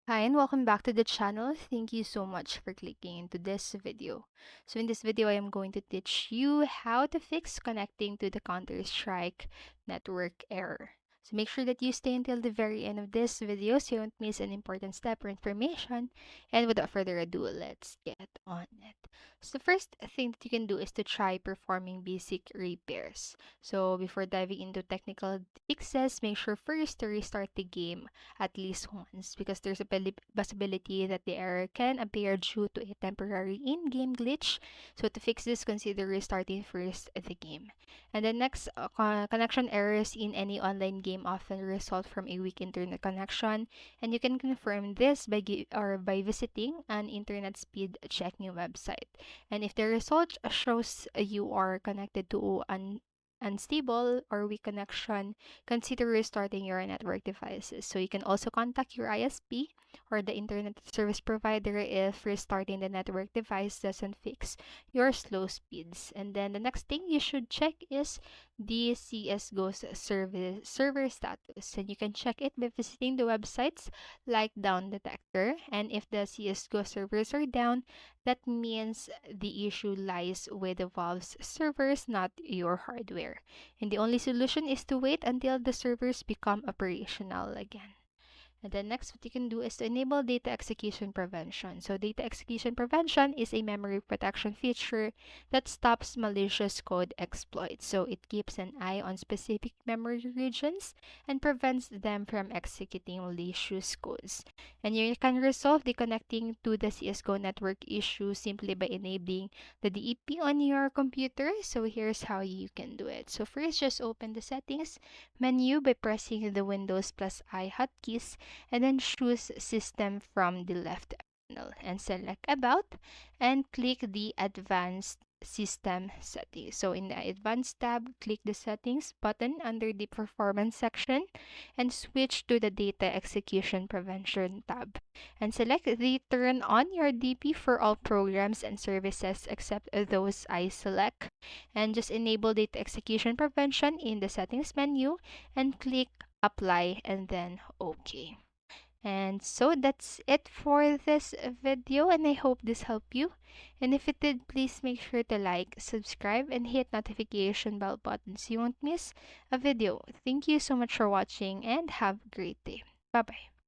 Hi and welcome back to the channel. Thank you so much for clicking into this video. So in this video, I am going to teach you how to fix connecting to the Counter-Strike network error. So make sure that you stay until the very end of this video so you won't miss an important step or information. And without further ado, let's get on it. So the first thing that you can do is to try performing basic repairs. So before diving into technical fixes, make sure first to restart the game at least once because there's a possibility that the error can appear due to a temporary in-game glitch. So to fix this, consider restarting first the game. And the next, connection errors in any online game often result from a weak internet connection, and you can confirm this by visiting an internet speed checking website. And if the result shows you are connected to an unstable or weak connection, consider restarting your network devices. So you can also contact your ISP or the internet service provider if restarting the network device doesn't fix your slow speeds. And then the next thing you should check is the CSGO's server status. And you can check it by visiting the websites like Down Detector. And if the CSGO servers are down, that means the issue lies with the Valve's servers, not your hardware. And the only solution is to wait until the servers become operational again. And then next, what you can do is to enable data execution prevention. So data execution prevention is a memory protection feature that stops malicious code exploits. So it keeps an eye on specific memory regions and prevents them from executing malicious codes. And you can resolve the connecting to the CSGO network issue simply by enabling the DEP on your computer. So here's how you can do it. So first, just open the settings menu by pressing the Windows plus I hotkeys and then choose System from the left panel and select About and click the Advanced System Settings. So in the Advanced tab, click the Settings button under the Performance section and switch to the Data Execution Prevention tab and select the Turn on your DP for all programs and services except those I select, and just enable Data Execution Prevention in the Settings menu and click Apply and then OK. And so that's it for this video, and I hope this helped you. And if it did, please make sure to like, subscribe, and hit notification bell button so you won't miss a video. Thank you so much for watching and have a great day. Bye bye.